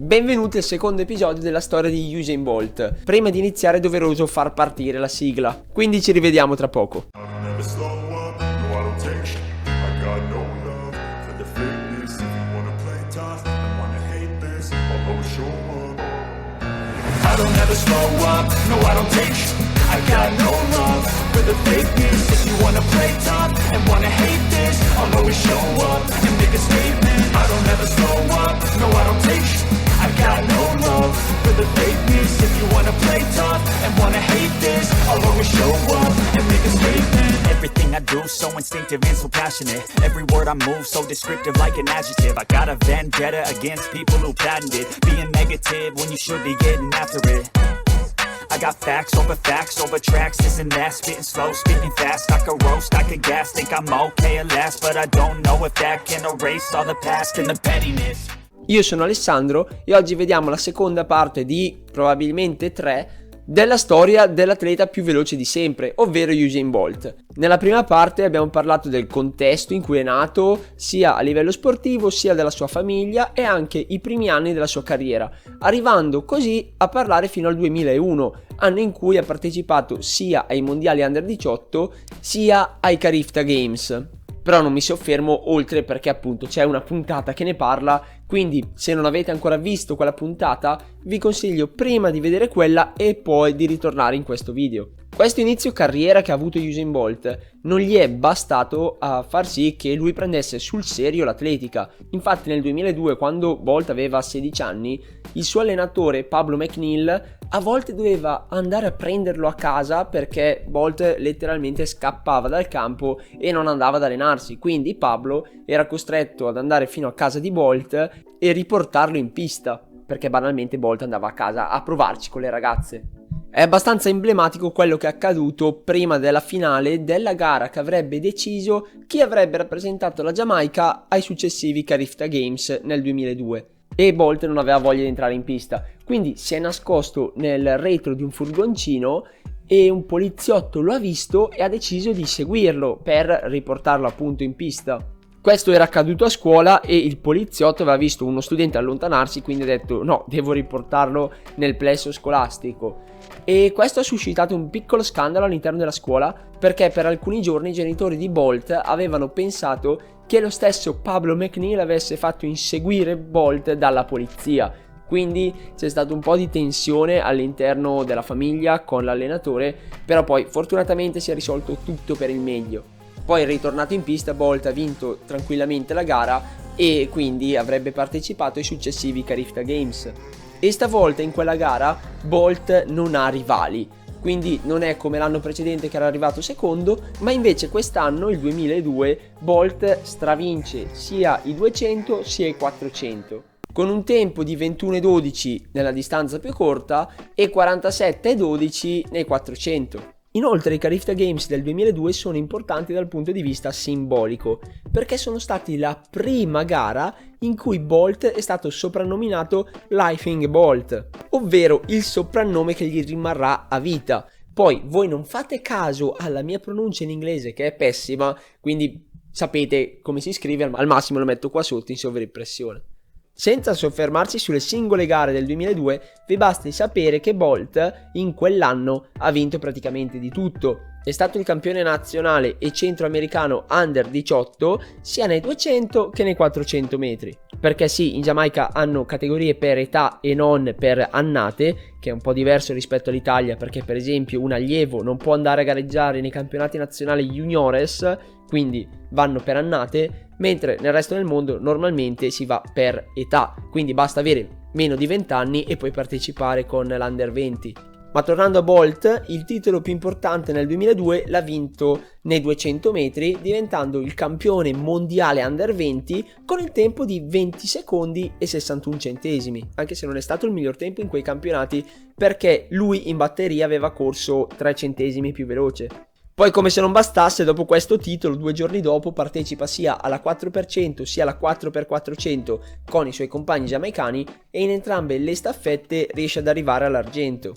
Benvenuti al secondo episodio della storia di Usain Bolt. Prima di iniziare è doveroso far partire la sigla, quindi ci rivediamo tra poco. I got no love for the fakeness. If you wanna play tough and wanna hate this, I'll always show up and make a statement. Everything I do so instinctive and so passionate. Every word I move so descriptive like an adjective. I got a vendetta against people who patented being negative when you should be getting after it. I got facts over tracks, this and that. Spitting slow, spitting fast. I could roast, I could gas. Think I'm okay at last, but I don't know if that can erase all the past and the pettiness. Io sono Alessandro e oggi vediamo la seconda parte di probabilmente 3 della storia dell'atleta più veloce di sempre, ovvero Usain Bolt. Nella prima parte abbiamo parlato del contesto in cui è nato, sia a livello sportivo sia della sua famiglia e anche i primi anni della sua carriera, arrivando così a parlare fino al 2001, anno in cui ha partecipato sia ai mondiali under 18 sia ai Carifta Games. Però non mi soffermo oltre perché appunto c'è una puntata che ne parla, quindi se non avete ancora visto quella puntata vi consiglio prima di vedere quella e poi di ritornare in questo video. Questo inizio carriera che ha avuto Usain Bolt non gli è bastato a far sì che lui prendesse sul serio l'atletica. Infatti nel 2002, quando Bolt aveva 16 anni, il suo allenatore Pablo McNeill a volte doveva andare a prenderlo a casa perché Bolt letteralmente scappava dal campo e non andava ad allenarsi, quindi Pablo era costretto ad andare fino a casa di Bolt e riportarlo in pista perché banalmente Bolt andava a casa a provarci con le ragazze. È abbastanza emblematico quello che è accaduto prima della finale della gara che avrebbe deciso chi avrebbe rappresentato la Giamaica ai successivi Carifta Games nel 2002. E Bolt non aveva voglia di entrare in pista, quindi si è nascosto nel retro di un furgoncino e un poliziotto lo ha visto e ha deciso di seguirlo per riportarlo appunto in pista. Questo era accaduto a scuola e il poliziotto aveva visto uno studente allontanarsi, quindi ha detto no, devo riportarlo nel plesso scolastico. E questo ha suscitato un piccolo scandalo all'interno della scuola perché per alcuni giorni i genitori di Bolt avevano pensato che lo stesso Pablo McNeill avesse fatto inseguire Bolt dalla polizia. Quindi c'è stato un po' di tensione all'interno della famiglia con l'allenatore, però poi fortunatamente si è risolto tutto per il meglio. Poi ritornato in pista, Bolt ha vinto tranquillamente la gara e quindi avrebbe partecipato ai successivi Carifta Games. E stavolta in quella gara Bolt non ha rivali, quindi non è come l'anno precedente che era arrivato secondo, ma invece quest'anno, il 2002, Bolt stravince sia i 200 sia i 400. Con un tempo di 21,12 nella distanza più corta e 47,12 nei 400. Inoltre i Carifta Games del 2002 sono importanti dal punto di vista simbolico, perché sono stati la prima gara in cui Bolt è stato soprannominato Laughing Bolt, ovvero il soprannome che gli rimarrà a vita. Poi voi non fate caso alla mia pronuncia in inglese che è pessima, quindi sapete come si scrive, al massimo lo metto qua sotto in sovraimpressione. Senza soffermarsi sulle singole gare del 2002, vi basti sapere che Bolt in quell'anno ha vinto praticamente di tutto. È stato il campione nazionale e centroamericano under 18 sia nei 200 che nei 400 metri. Perché sì, in Giamaica hanno categorie per età e non per annate, che è un po' diverso rispetto all'Italia perché per esempio un allievo non può andare a gareggiare nei campionati nazionali juniores, quindi vanno per annate, mentre nel resto del mondo normalmente si va per età, quindi basta avere meno di 20 anni e poi partecipare con l'Under 20. Ma tornando a Bolt, il titolo più importante nel 2002 l'ha vinto nei 200 metri, diventando il campione mondiale Under 20 con il tempo di 20 secondi e 61 centesimi, anche se non è stato il miglior tempo in quei campionati perché lui in batteria aveva corso 3 centesimi più veloce. Poi come se non bastasse, dopo questo titolo, 2 giorni dopo partecipa sia alla 4% sia alla 4x400 con i suoi compagni giamaicani e in entrambe le staffette riesce ad arrivare all'argento.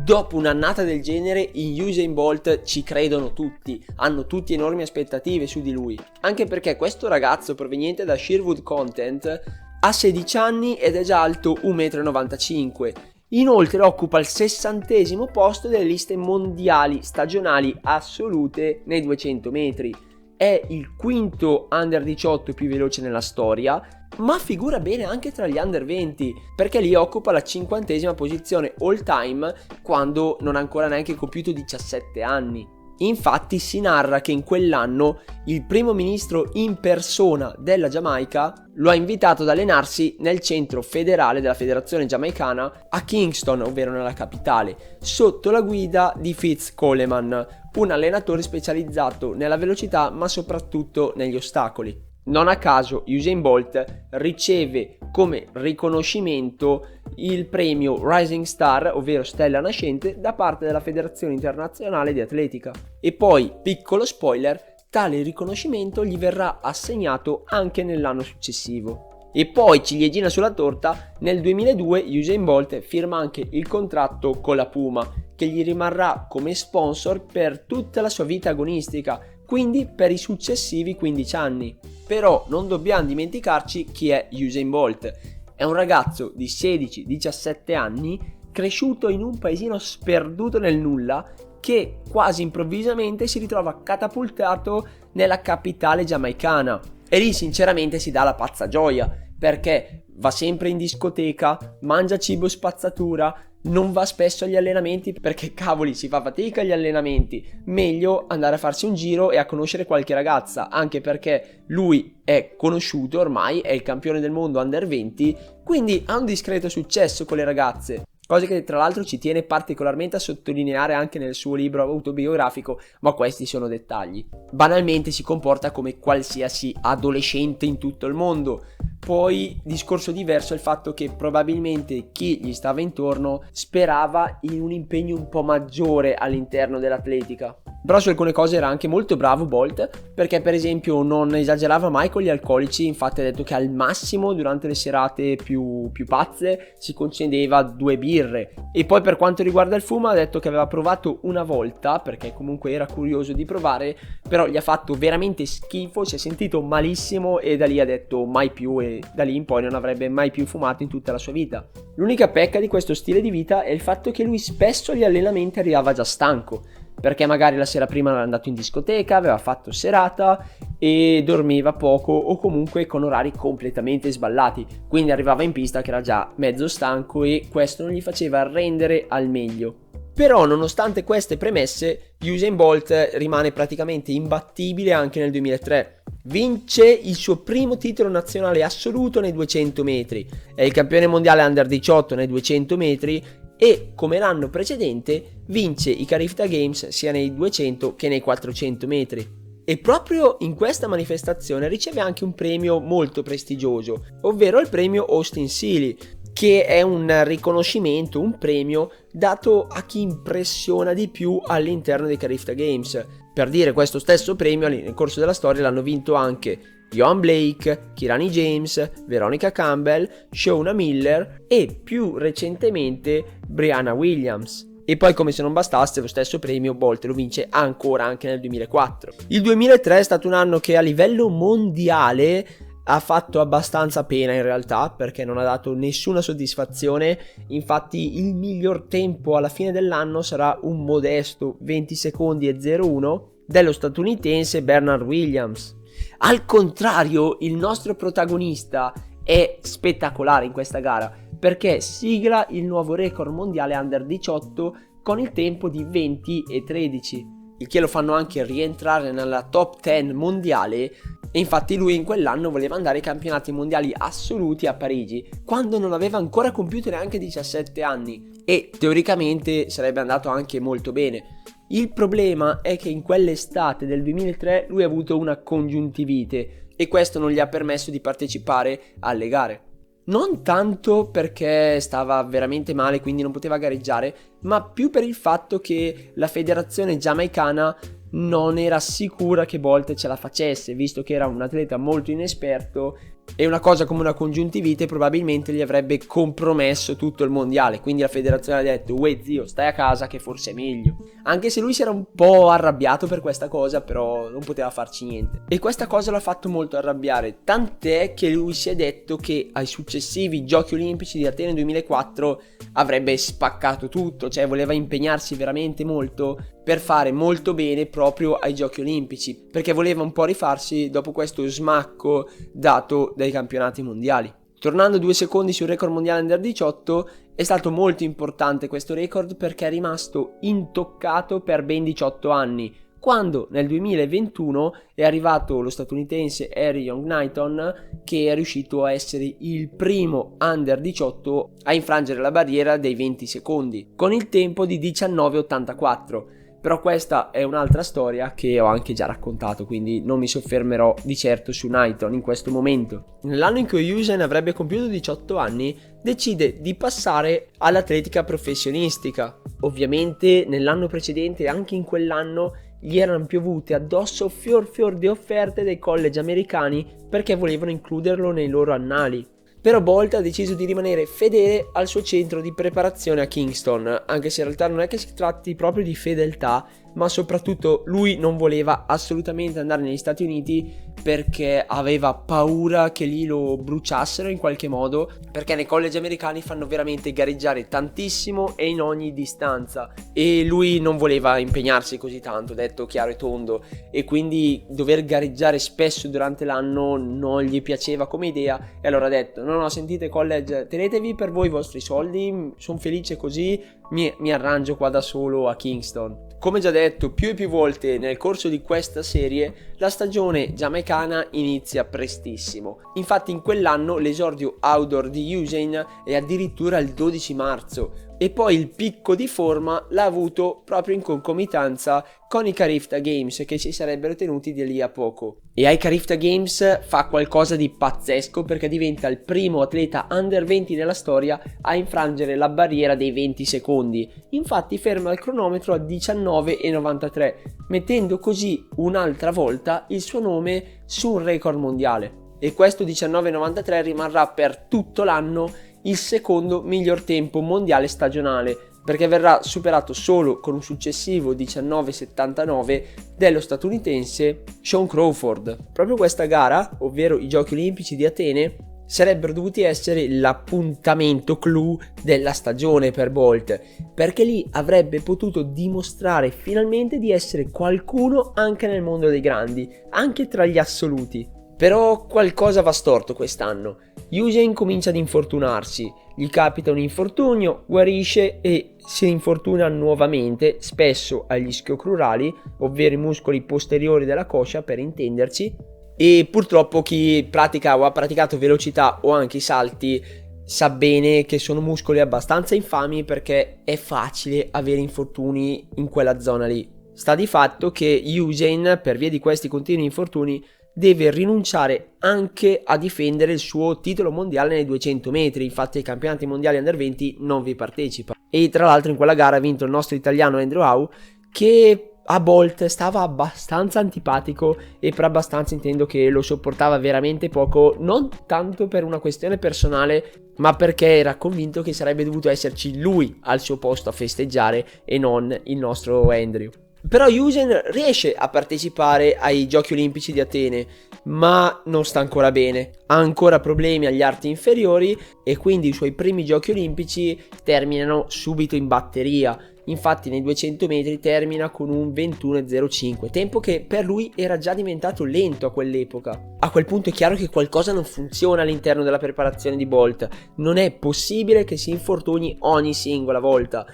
Dopo un'annata del genere in Usain Bolt ci credono tutti, hanno tutti enormi aspettative su di lui, anche perché questo ragazzo proveniente da Sherwood Content Ha 16 anni ed è già alto 1,95 m. Inoltre occupa il 60° posto delle liste mondiali stagionali assolute nei 200 metri. È il quinto under 18 più veloce nella storia, ma figura bene anche tra gli under 20, perché lì occupa la 50ª posizione all time quando non ha ancora neanche compiuto 17 anni. Infatti si narra che in quell'anno il primo ministro in persona della Giamaica lo ha invitato ad allenarsi nel centro federale della federazione giamaicana a Kingston, ovvero nella capitale, sotto la guida di Fitz Coleman, un allenatore specializzato nella velocità ma soprattutto negli ostacoli. Non a caso Usain Bolt riceve come riconoscimento il premio Rising Star, ovvero stella nascente, da parte della Federazione Internazionale di Atletica. E poi, piccolo spoiler, tale riconoscimento gli verrà assegnato anche nell'anno successivo. E poi, ciliegina sulla torta, nel 2002 Usain Bolt firma anche il contratto con la Puma, che gli rimarrà come sponsor per tutta la sua vita agonistica, quindi per i successivi 15 anni. Però non dobbiamo dimenticarci chi è Usain Bolt. È un ragazzo di 16-17 anni cresciuto in un paesino sperduto nel nulla che quasi improvvisamente si ritrova catapultato nella capitale giamaicana. E lì sinceramente si dà la pazza gioia, perché va sempre in discoteca, mangia cibo spazzatura, non va spesso agli allenamenti perché cavoli si fa fatica agli allenamenti, meglio andare a farsi un giro e a conoscere qualche ragazza, anche perché lui è conosciuto ormai, è il campione del mondo under 20, quindi ha un discreto successo con le ragazze. Cose che tra l'altro ci tiene particolarmente a sottolineare anche nel suo libro autobiografico, ma questi sono dettagli. Banalmente si comporta come qualsiasi adolescente in tutto il mondo. Poi discorso diverso è il fatto che probabilmente chi gli stava intorno sperava in un impegno un po' maggiore all'interno dell'atletica. Però su alcune cose era anche molto bravo Bolt, perché per esempio non esagerava mai con gli alcolici, infatti ha detto che al massimo durante le serate più pazze si concedeva 2 birre. E poi per quanto riguarda il fumo ha detto che aveva provato una volta, perché comunque era curioso di provare, però gli ha fatto veramente schifo, si è sentito malissimo e da lì ha detto mai più, e da lì in poi non avrebbe mai più fumato in tutta la sua vita. L'unica pecca di questo stile di vita è il fatto che lui spesso agli allenamenti arrivava già stanco, perché magari la sera prima era andato in discoteca, aveva fatto serata e dormiva poco o comunque con orari completamente sballati, quindi arrivava in pista che era già mezzo stanco e questo non gli faceva rendere al meglio. Però nonostante queste premesse Usain Bolt rimane praticamente imbattibile anche nel 2003. Vince il suo primo titolo nazionale assoluto nei 200 metri, è il campione mondiale under 18 nei 200 metri e, come l'anno precedente, vince i Carifta Games sia nei 200 che nei 400 metri. E proprio in questa manifestazione riceve anche un premio molto prestigioso, ovvero il premio Austin Seeley, che è un riconoscimento, un premio dato a chi impressiona di più all'interno dei Carifta Games. Per dire, questo stesso premio nel corso della storia l'hanno vinto anche Yohan Blake, Kirani James, Veronica Campbell, Shauna Miller e più recentemente Brianna Williams. E poi, come se non bastasse, lo stesso premio Bolt lo vince ancora anche nel 2004. Il 2003 è stato un anno che a livello mondiale ha fatto abbastanza pena in realtà, perché non ha dato nessuna soddisfazione. Infatti il miglior tempo alla fine dell'anno sarà un modesto 20 secondi e 01 dello statunitense Bernard Williams. Al contrario, il nostro protagonista è spettacolare in questa gara, perché sigla il nuovo record mondiale under 18 con il tempo di 20 e 13, il che lo fanno anche rientrare nella top 10 mondiale. E infatti lui in quell'anno voleva andare ai campionati mondiali assoluti a Parigi, quando non aveva ancora compiuto neanche 17 anni, e teoricamente sarebbe andato anche molto bene. Il problema è che in quell'estate del 2003 lui ha avuto una congiuntivite e questo non gli ha permesso di partecipare alle gare. Non tanto perché stava veramente male, quindi non poteva gareggiare, ma più per il fatto che la federazione giamaicana non era sicura che Bolt ce la facesse, visto che era un atleta molto inesperto e una cosa come una congiuntivite probabilmente gli avrebbe compromesso tutto il mondiale, quindi la federazione ha detto uè zio, stai a casa che forse è meglio, anche se lui si era un po' arrabbiato per questa cosa, però non poteva farci niente, e questa cosa l'ha fatto molto arrabbiare, tant'è che lui si è detto che ai successivi giochi olimpici di Atene 2004 avrebbe spaccato tutto, cioè voleva impegnarsi veramente molto per fare molto bene proprio ai giochi olimpici, perché voleva un po' rifarsi dopo questo smacco dato dai campionati mondiali. Tornando 2 secondi sul record mondiale under 18, è stato molto importante questo record perché è rimasto intoccato per ben 18 anni, quando nel 2021 è arrivato lo statunitense Harry Young Knighton, che è riuscito a essere il primo under 18 a infrangere la barriera dei 20 secondi, con il tempo di 19,84. Però questa è un'altra storia che ho anche già raccontato, quindi non mi soffermerò di certo su Knighton in questo momento. Nell'anno in cui Usain avrebbe compiuto 18 anni, decide di passare all'atletica professionistica. Ovviamente nell'anno precedente e anche in quell'anno gli erano piovute addosso fior di offerte dai college americani perché volevano includerlo nei loro annali. Però Bolt ha deciso di rimanere fedele al suo centro di preparazione a Kingston, anche se in realtà non è che si tratti proprio di fedeltà, ma soprattutto lui non voleva assolutamente andare negli Stati Uniti perché aveva paura che lì lo bruciassero in qualche modo, perché nei college americani fanno veramente gareggiare tantissimo e in ogni distanza, e lui non voleva impegnarsi così tanto, detto chiaro e tondo, e quindi dover gareggiare spesso durante l'anno non gli piaceva come idea, e allora ha detto no, sentite college, tenetevi per voi i vostri soldi, sono felice così, mi arrangio qua da solo a Kingston. Come già detto più e più volte nel corso di questa serie, la stagione giamaicana inizia prestissimo. Infatti in quell'anno l'esordio outdoor di Usain è addirittura il 12 marzo e poi il picco di forma l'ha avuto proprio in concomitanza con i Carifta Games che si sarebbero tenuti di lì a poco. E ai Carifta Games fa qualcosa di pazzesco perché diventa il primo atleta under 20 nella storia a infrangere la barriera dei 20 secondi. Infatti ferma il cronometro a 19,93, mettendo così un'altra volta il suo nome su un record mondiale. E questo 19,93 rimarrà per tutto l'anno il secondo miglior tempo mondiale stagionale, perché verrà superato solo con un successivo 19,79 dello statunitense Shawn Crawford. Proprio questa gara, ovvero i Giochi Olimpici di Atene, sarebbero dovuti essere l'appuntamento clou della stagione per Bolt, perché lì avrebbe potuto dimostrare finalmente di essere qualcuno anche nel mondo dei grandi, anche tra gli assoluti. Però qualcosa va storto quest'anno. Usain comincia ad infortunarsi, gli capita un infortunio, guarisce e si infortuna nuovamente, spesso agli ischiocrurali, ovvero i muscoli posteriori della coscia per intenderci, e purtroppo chi pratica o ha praticato velocità o anche i salti sa bene che sono muscoli abbastanza infami perché è facile avere infortuni in quella zona lì. Sta di fatto che Usain, per via di questi continui infortuni, deve rinunciare anche a difendere il suo titolo mondiale nei 200 metri, infatti ai campionati mondiali under 20 non vi partecipa. E tra l'altro in quella gara ha vinto il nostro italiano Andrew Howe, che a Bolt stava abbastanza antipatico, e per abbastanza intendo che lo sopportava veramente poco, non tanto per una questione personale, ma perché era convinto che sarebbe dovuto esserci lui al suo posto a festeggiare e non il nostro Andrew. Però Usain riesce a partecipare ai Giochi Olimpici di Atene, ma non sta ancora bene, ha ancora problemi agli arti inferiori e quindi i suoi primi Giochi Olimpici terminano subito in batteria. Infatti nei 200 metri termina con un 21,05, tempo che per lui era già diventato lento a quell'epoca. A quel punto è chiaro che qualcosa non funziona all'interno della preparazione di Bolt, non è possibile che si infortuni ogni singola volta.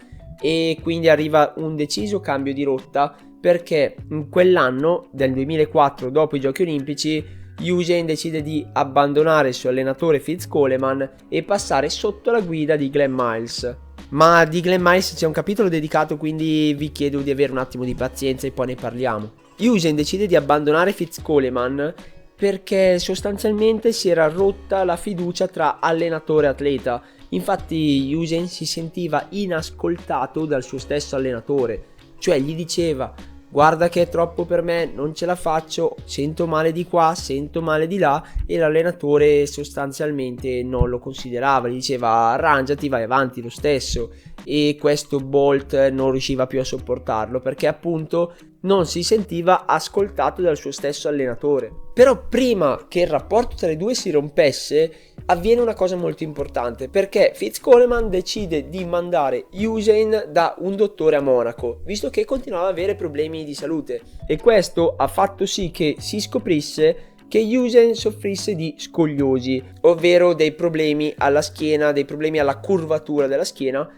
E quindi arriva un deciso cambio di rotta, perché in quell'anno del 2004, dopo i Giochi Olimpici, Usain decide di abbandonare il suo allenatore Fitz Coleman e passare sotto la guida di Glenn Miles. Ma di Glenn Miles c'è un capitolo dedicato, quindi vi chiedo di avere un attimo di pazienza e poi ne parliamo. Usain decide di abbandonare Fitz Coleman perché sostanzialmente si era rotta la fiducia tra allenatore e atleta. Infatti Usain si sentiva inascoltato dal suo stesso allenatore, cioè gli diceva guarda che è troppo per me, non ce la faccio, sento male di qua, sento male di là, e l'allenatore sostanzialmente non lo considerava, gli diceva arrangiati, vai avanti lo stesso, e questo Bolt non riusciva più a sopportarlo perché appunto non si sentiva ascoltato dal suo stesso allenatore. Però prima che il rapporto tra i due si rompesse avviene una cosa molto importante, perché Fitz Coleman decide di mandare Usain da un dottore a Monaco, visto che continuava ad avere problemi di salute, e questo ha fatto sì che si scoprisse che Usain soffrisse di scoliosi, ovvero dei problemi alla schiena, dei problemi alla curvatura della schiena,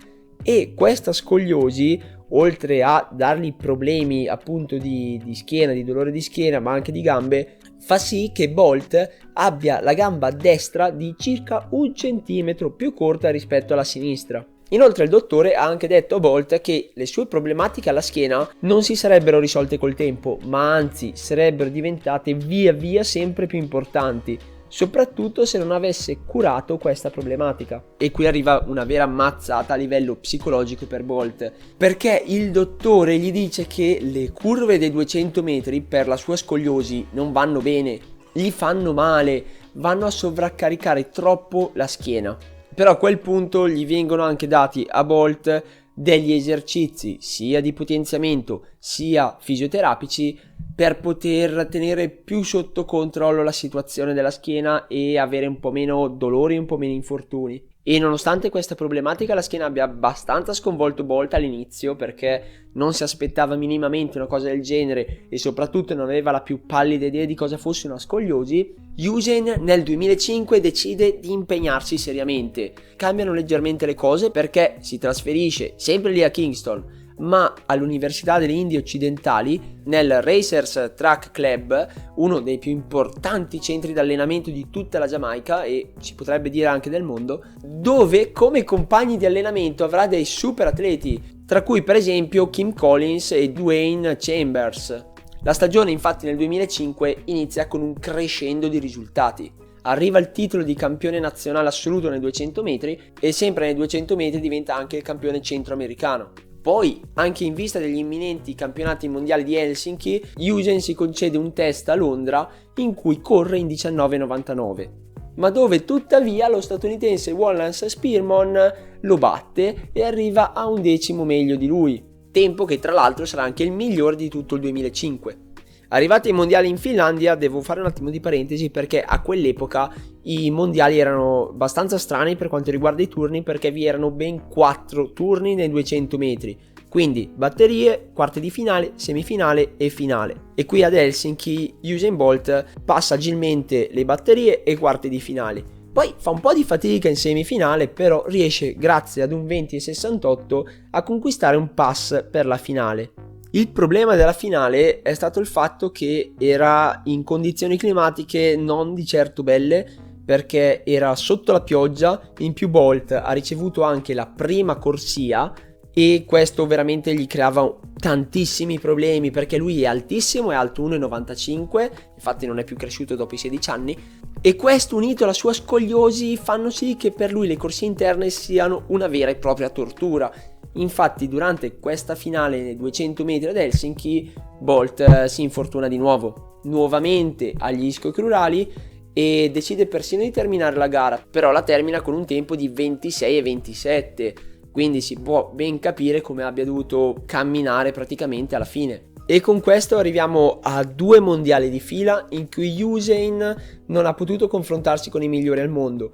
e questa scoliosi, oltre a dargli problemi appunto di schiena, di dolore di schiena, ma anche di gambe, fa sì che Bolt abbia la gamba destra di circa 1 centimetro più corta rispetto alla sinistra. Inoltre il dottore ha anche detto a Bolt che le sue problematiche alla schiena non si sarebbero risolte col tempo, ma anzi sarebbero diventate via via sempre più importanti, soprattutto se non avesse curato questa problematica. E qui arriva una vera mazzata a livello psicologico per Bolt, perché il dottore gli dice che le curve dei 200 metri per la sua scoliosi non vanno bene, gli fanno male, vanno a sovraccaricare troppo la schiena. Però a quel punto gli vengono anche dati a Bolt degli esercizi sia di potenziamento sia fisioterapici per poter tenere più sotto controllo la situazione della schiena e avere un po' meno dolori, un po' meno infortuni. E nonostante questa problematica la schiena abbia abbastanza sconvolto Bolt all'inizio, perché non si aspettava minimamente una cosa del genere e soprattutto non aveva la più pallida idea di cosa fosse una scoliosi, Usain nel 2005 decide di impegnarsi seriamente. Cambiano leggermente le cose perché si trasferisce sempre lì a Kingston, ma all'Università delle Indie Occidentali, nel Racers Track Club, uno dei più importanti centri d'allenamento di tutta la Giamaica e si potrebbe dire anche del mondo, dove come compagni di allenamento avrà dei super atleti, tra cui per esempio Kim Collins e Dwayne Chambers. La stagione infatti nel 2005 inizia con un crescendo di risultati. Arriva il titolo di campione nazionale assoluto nei 200 metri e sempre nei 200 metri diventa anche il campione centroamericano. Poi, anche in vista degli imminenti campionati mondiali di Helsinki, Usain si concede un test a Londra in cui corre in 19,99, ma dove tuttavia lo statunitense Wallace Spearmon lo batte e arriva a 1/10 meglio di lui, tempo che tra l'altro sarà anche il migliore di tutto il 2005. Arrivati ai mondiali in Finlandia, devo fare un attimo di parentesi perché a quell'epoca i mondiali erano abbastanza strani per quanto riguarda i turni, perché vi erano ben 4 turni nei 200 metri, quindi batterie, quarti di finale, semifinale e finale. E qui ad Helsinki Usain Bolt passa agilmente le batterie e quarti di finale. Poi fa un po' di fatica in semifinale, però riesce grazie ad un 20,68 a conquistare un pass per la finale. Il problema della finale è stato il fatto che era in condizioni climatiche non di certo belle, perché era sotto la pioggia, in più Bolt ha ricevuto anche la prima corsia e questo veramente gli creava tantissimi problemi, perché lui è altissimo, è alto 1,95, infatti non è più cresciuto dopo i 16 anni, e questo unito alla sua scoliosi fanno sì che per lui le corsie interne siano una vera e propria tortura. Infatti durante questa finale nei 200 metri ad Helsinki Bolt si infortuna di nuovamente agli ischiocrurali e decide persino di terminare la gara, però la termina con un tempo di 26,27, quindi si può ben capire come abbia dovuto camminare praticamente alla fine. E con questo arriviamo a 2 mondiali di fila in cui Usain non ha potuto confrontarsi con i migliori al mondo.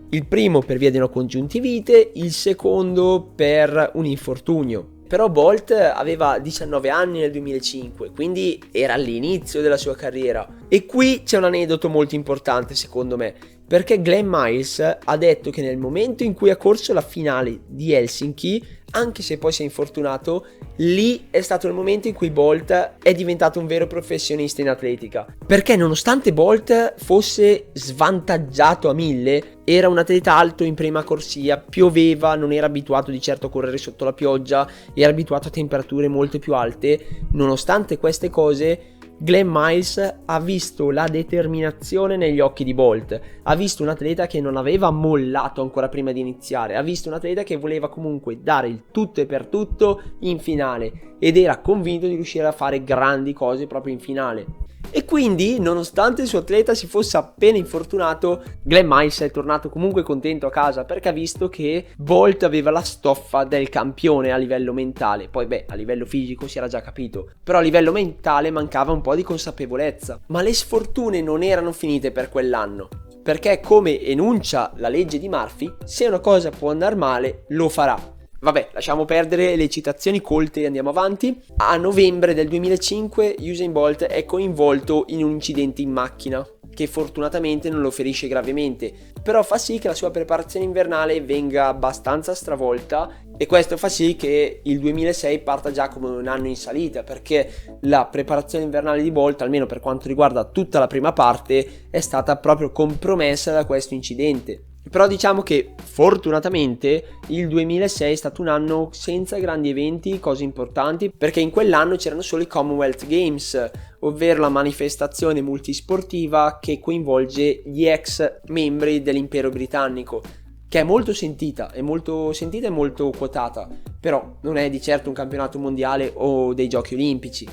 Il primo per via di una congiuntivite, il secondo per un infortunio. Però Bolt aveva 19 anni nel 2005, quindi era all'inizio della sua carriera. E qui c'è un aneddoto molto importante secondo me, perché Glenn Miles ha detto che nel momento in cui ha corso la finale di Helsinki, anche se poi si è infortunato, lì è stato il momento in cui Bolt è diventato un vero professionista in atletica, perché nonostante Bolt fosse svantaggiato a 1000, era un atleta alto in prima corsia, pioveva, non era abituato di certo a correre sotto la pioggia, era abituato a temperature molto più alte. Nonostante queste cose Glenn Miles ha visto la determinazione negli occhi di Bolt, ha visto un atleta che non aveva mollato ancora prima di iniziare, ha visto un atleta che voleva comunque dare il tutto e per tutto in finale ed era convinto di riuscire a fare grandi cose proprio in finale. E quindi, nonostante il suo atleta si fosse appena infortunato, Glenn Miles è tornato comunque contento a casa perché ha visto che Bolt aveva la stoffa del campione a livello mentale. Poi a livello fisico si era già capito, però a livello mentale mancava un po' di consapevolezza. Ma le sfortune non erano finite per quell'anno, perché come enuncia la legge di Murphy, se una cosa può andare male, lo farà. Vabbè, lasciamo perdere le citazioni colte e andiamo avanti. A novembre del 2005 Usain Bolt è coinvolto in un incidente in macchina che fortunatamente non lo ferisce gravemente, però fa sì che la sua preparazione invernale venga abbastanza stravolta e questo fa sì che il 2006 parta già come un anno in salita, perché la preparazione invernale di Bolt, almeno per quanto riguarda tutta la prima parte, è stata proprio compromessa da questo incidente. Però diciamo che fortunatamente il 2006 è stato un anno senza grandi eventi, cose importanti, perché in quell'anno c'erano solo i Commonwealth Games, ovvero la manifestazione multisportiva che coinvolge gli ex membri dell'impero britannico, che è molto sentita e molto quotata, però non è di certo un campionato mondiale o dei giochi olimpici.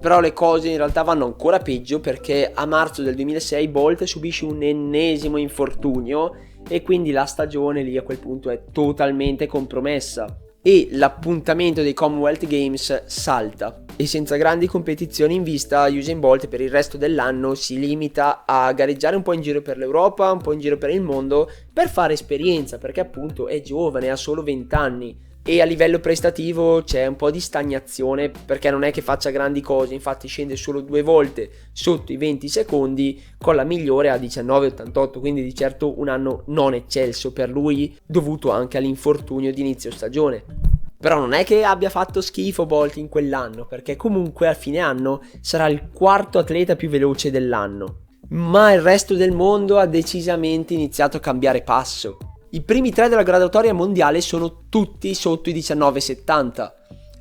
Però le cose in realtà vanno ancora peggio, perché a marzo del 2006 Bolt subisce un ennesimo infortunio e quindi la stagione lì a quel punto è totalmente compromessa e l'appuntamento dei Commonwealth Games salta, e senza grandi competizioni in vista Usain Bolt per il resto dell'anno si limita a gareggiare un po' in giro per l'Europa, un po' in giro per il mondo per fare esperienza, perché appunto è giovane, ha solo 20 anni. E a livello prestativo c'è un po' di stagnazione, perché non è che faccia grandi cose, infatti scende solo 2 volte sotto i 20 secondi con la migliore a 19,88, quindi di certo un anno non eccelso per lui, dovuto anche all'infortunio di inizio stagione. Però non è che abbia fatto schifo Bolt in quell'anno, perché comunque a fine anno sarà il 4º atleta più veloce dell'anno. Ma il resto del mondo ha decisamente iniziato a cambiare passo. I primi 3 della graduatoria mondiale sono tutti sotto i 19,70.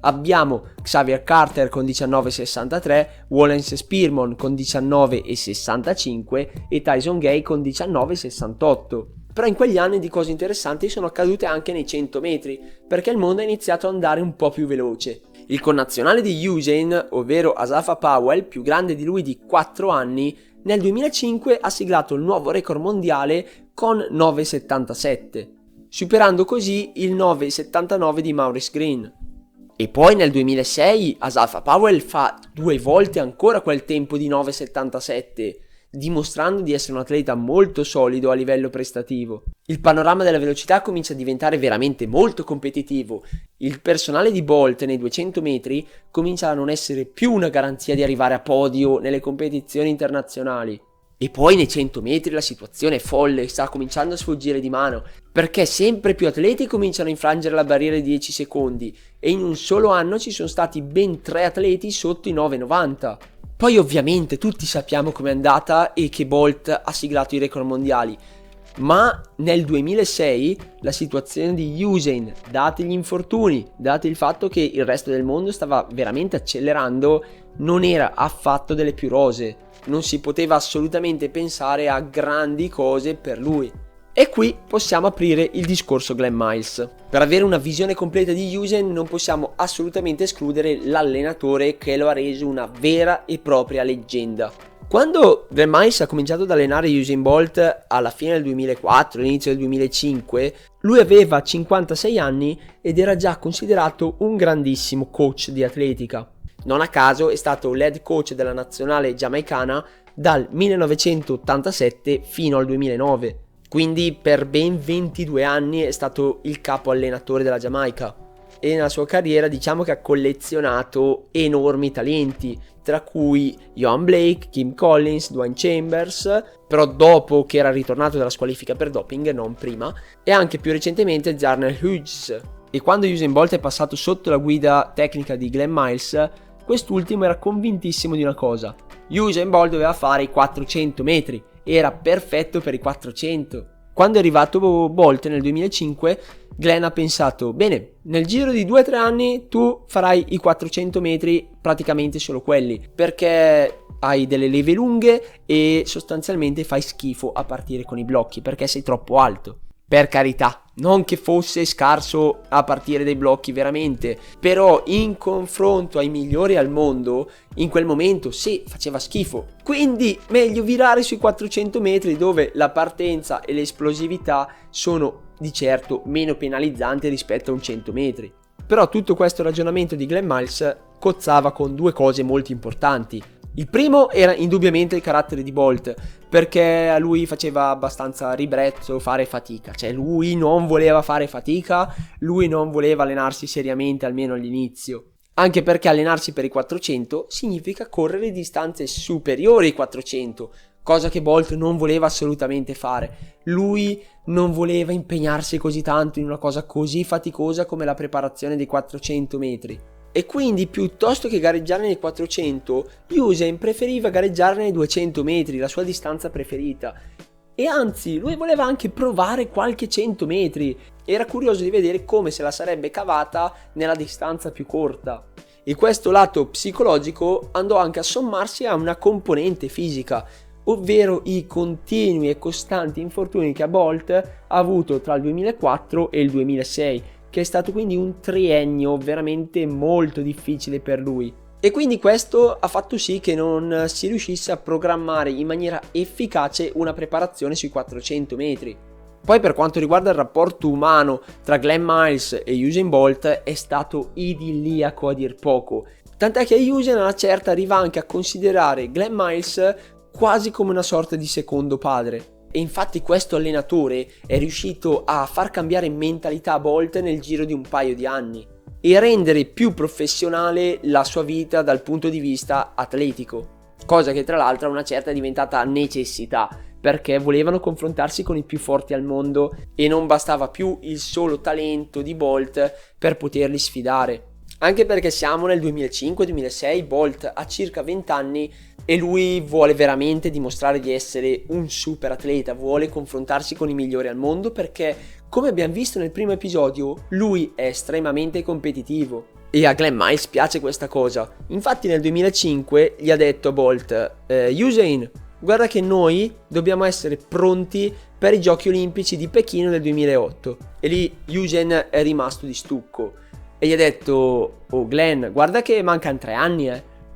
Abbiamo Xavier Carter con 19,63, Wallace Spearmon con 19,65 e Tyson Gay con 19,68. Però in quegli anni di cose interessanti sono accadute anche nei 100 metri, perché il mondo ha iniziato ad andare un po' più veloce. Il connazionale di Usain, ovvero Asafa Powell, più grande di lui di 4 anni, nel 2005 ha siglato il nuovo record mondiale con 9,77, superando così il 9,79 di Maurice Green. E poi nel 2006 Asafa Powell fa 2 volte ancora quel tempo di 9,77, dimostrando di essere un atleta molto solido a livello prestativo. Il panorama della velocità comincia a diventare veramente molto competitivo. Il personale di Bolt nei 200 metri comincia a non essere più una garanzia di arrivare a podio nelle competizioni internazionali. E poi nei 100 metri la situazione è folle, sta cominciando a sfuggire di mano, perché sempre più atleti cominciano a infrangere la barriera di 10 secondi e in un solo anno ci sono stati ben 3 atleti sotto i 9,90. Poi ovviamente tutti sappiamo com'è andata e che Bolt ha siglato i record mondiali, ma nel 2006 la situazione di Usain, dati gli infortuni, dati il fatto che il resto del mondo stava veramente accelerando, non era affatto delle più rosee. Non si poteva assolutamente pensare a grandi cose per lui. E qui possiamo aprire il discorso Glenn Miles. Per avere una visione completa di Usain non possiamo assolutamente escludere l'allenatore che lo ha reso una vera e propria leggenda. Quando Glenn Miles ha cominciato ad allenare Usain Bolt alla fine del 2004, all'inizio del 2005, lui aveva 56 anni ed era già considerato un grandissimo coach di atletica. Non a caso è stato l'head coach della nazionale giamaicana dal 1987 fino al 2009. Quindi per ben 22 anni è stato il capo allenatore della Giamaica e nella sua carriera diciamo che ha collezionato enormi talenti, tra cui Johan Blake, Kim Collins, Dwayne Chambers, però dopo che era ritornato dalla squalifica per doping, non prima, e anche più recentemente Jarnell Hughes. E quando Usain Bolt è passato sotto la guida tecnica di Glenn Miles, quest'ultimo era convintissimo di una cosa: Usain Bolt doveva fare i 400 metri, era perfetto per i 400. Quando è arrivato Bolt nel 2005, Glenn ha pensato, bene, nel giro di 2-3 anni tu farai i 400 metri praticamente solo quelli, perché hai delle leve lunghe e sostanzialmente fai schifo a partire con i blocchi, perché sei troppo alto. Per carità, non che fosse scarso a partire dai blocchi veramente, però in confronto ai migliori al mondo, in quel momento sì, faceva schifo. Quindi meglio virare sui 400 metri dove la partenza e l'esplosività sono di certo meno penalizzanti rispetto a un 100 metri. Però tutto questo ragionamento di Glenn Miles cozzava con due cose molto importanti. Il primo era indubbiamente il carattere di Bolt, perché a lui faceva abbastanza ribrezzo fare fatica, cioè lui non voleva fare fatica, lui non voleva allenarsi seriamente almeno all'inizio, anche perché allenarsi per i 400 significa correre distanze superiori ai 400, cosa che Bolt non voleva assolutamente fare. Lui non voleva impegnarsi così tanto in una cosa così faticosa come la preparazione dei 400 metri. E quindi piuttosto che gareggiare nei 400, Usain preferiva gareggiare nei 200 metri, la sua distanza preferita. E anzi, lui voleva anche provare qualche 100 metri. Era curioso di vedere come se la sarebbe cavata nella distanza più corta. E questo lato psicologico andò anche a sommarsi a una componente fisica, ovvero i continui e costanti infortuni che Bolt ha avuto tra il 2004 e il 2006. Che è stato quindi un triennio veramente molto difficile per lui. E quindi questo ha fatto sì che non si riuscisse a programmare in maniera efficace una preparazione sui 400 metri. Poi per quanto riguarda il rapporto umano tra Glenn Miles e Usain Bolt è stato idilliaco a dir poco. Tant'è che Usain a una certa arriva anche a considerare Glenn Miles quasi come una sorta di secondo padre. E infatti questo allenatore è riuscito a far cambiare mentalità a Bolt nel giro di un paio di anni e rendere più professionale la sua vita dal punto di vista atletico, cosa che tra l'altro a una certa è diventata necessità, perché volevano confrontarsi con i più forti al mondo e non bastava più il solo talento di Bolt per poterli sfidare. Anche perché siamo nel 2005-2006, Bolt ha circa 20 anni e lui vuole veramente dimostrare di essere un super atleta, vuole confrontarsi con i migliori al mondo perché, come abbiamo visto nel primo episodio, lui è estremamente competitivo. E a Glenn Miles piace questa cosa. Infatti nel 2005 gli ha detto a Bolt, Usain, guarda che noi dobbiamo essere pronti per i giochi olimpici di Pechino del 2008. E lì Usain è rimasto di stucco. E gli ha detto, oh Glenn, guarda che mancano 3 anni,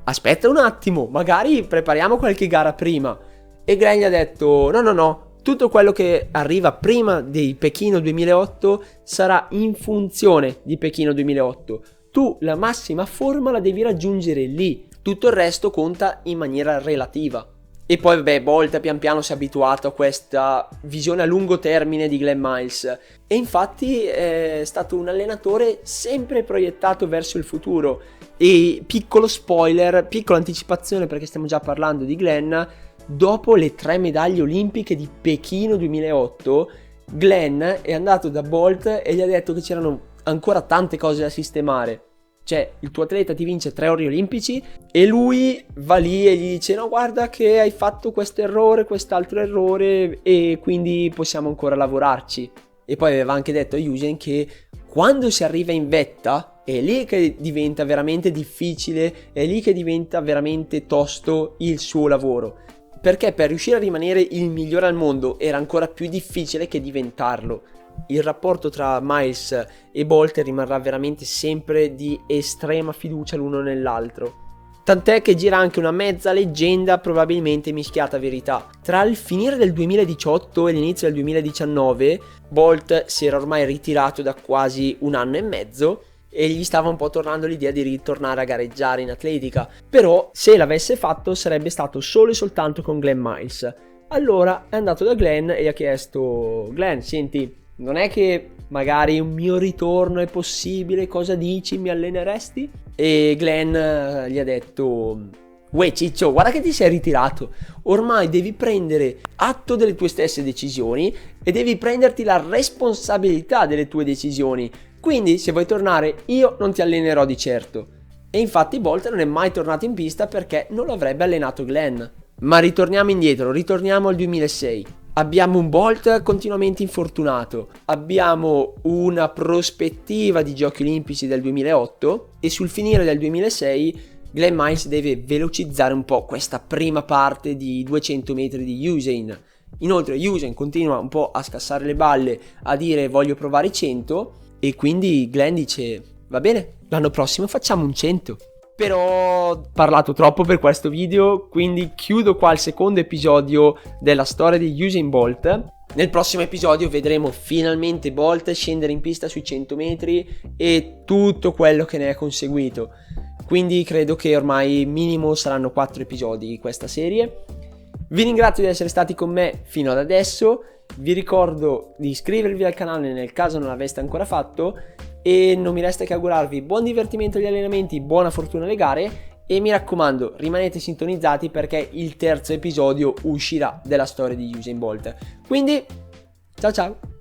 aspetta un attimo, magari prepariamo qualche gara prima. E Glenn gli ha detto, no, tutto quello che arriva prima di Pechino 2008 sarà in funzione di Pechino 2008. Tu la massima forma la devi raggiungere lì, tutto il resto conta in maniera relativa. E poi vabbè, Bolt pian piano si è abituato a questa visione a lungo termine di Glenn Miles e infatti è stato un allenatore sempre proiettato verso il futuro. E piccolo spoiler, piccola anticipazione perché stiamo già parlando di Glenn, dopo le 3 medaglie olimpiche di Pechino 2008 Glenn è andato da Bolt e gli ha detto che c'erano ancora tante cose da sistemare. Cioè, il tuo atleta ti vince 3 ori olimpici e lui va lì e gli dice no, guarda che hai fatto questo errore, quest'altro errore e quindi possiamo ancora lavorarci. E poi aveva anche detto a Usain che quando si arriva in vetta è lì che diventa veramente difficile, è lì che diventa veramente tosto il suo lavoro. Perché per riuscire a rimanere il migliore al mondo era ancora più difficile che diventarlo. Il rapporto tra Miles e Bolt rimarrà veramente sempre di estrema fiducia l'uno nell'altro. Tant'è che gira anche una mezza leggenda, probabilmente mischiata a verità. Tra il finire del 2018 e l'inizio del 2019, Bolt si era ormai ritirato da quasi 1 anno e mezzo e gli stava un po' tornando l'idea di ritornare a gareggiare in atletica. Però se l'avesse fatto sarebbe stato solo e soltanto con Glenn Miles. Allora è andato da Glenn e gli ha chiesto: Glenn, senti, non è che magari un mio ritorno è possibile, cosa dici, mi alleneresti? E Glenn gli ha detto: uè ciccio, guarda che ti sei ritirato, ormai devi prendere atto delle tue stesse decisioni e devi prenderti la responsabilità delle tue decisioni, quindi se vuoi tornare io non ti allenerò di certo. E infatti Bolt non è mai tornato in pista perché non lo avrebbe allenato Glenn. Ma ritorniamo indietro, ritorniamo al 2006. Abbiamo un Bolt continuamente infortunato, abbiamo una prospettiva di giochi olimpici del 2008 e sul finire del 2006 Glenn Miles deve velocizzare un po' questa prima parte di 200 metri di Usain. Inoltre Usain continua un po' a scassare le balle, a dire voglio provare i 100 e quindi Glenn dice va bene, l'anno prossimo facciamo un 100. Però ho parlato troppo per questo video, quindi chiudo qua il secondo episodio della storia di Usain Bolt. Nel prossimo episodio vedremo finalmente Bolt scendere in pista sui 100 metri e tutto quello che ne è conseguito. Quindi credo che ormai minimo saranno 4 episodi di questa serie. Vi ringrazio di essere stati con me fino ad adesso. Vi ricordo di iscrivervi al canale nel caso non l'aveste ancora fatto. E non mi resta che augurarvi buon divertimento agli allenamenti, buona fortuna alle gare e mi raccomando rimanete sintonizzati perché il terzo episodio uscirà della storia di Usain Bolt. Quindi ciao ciao!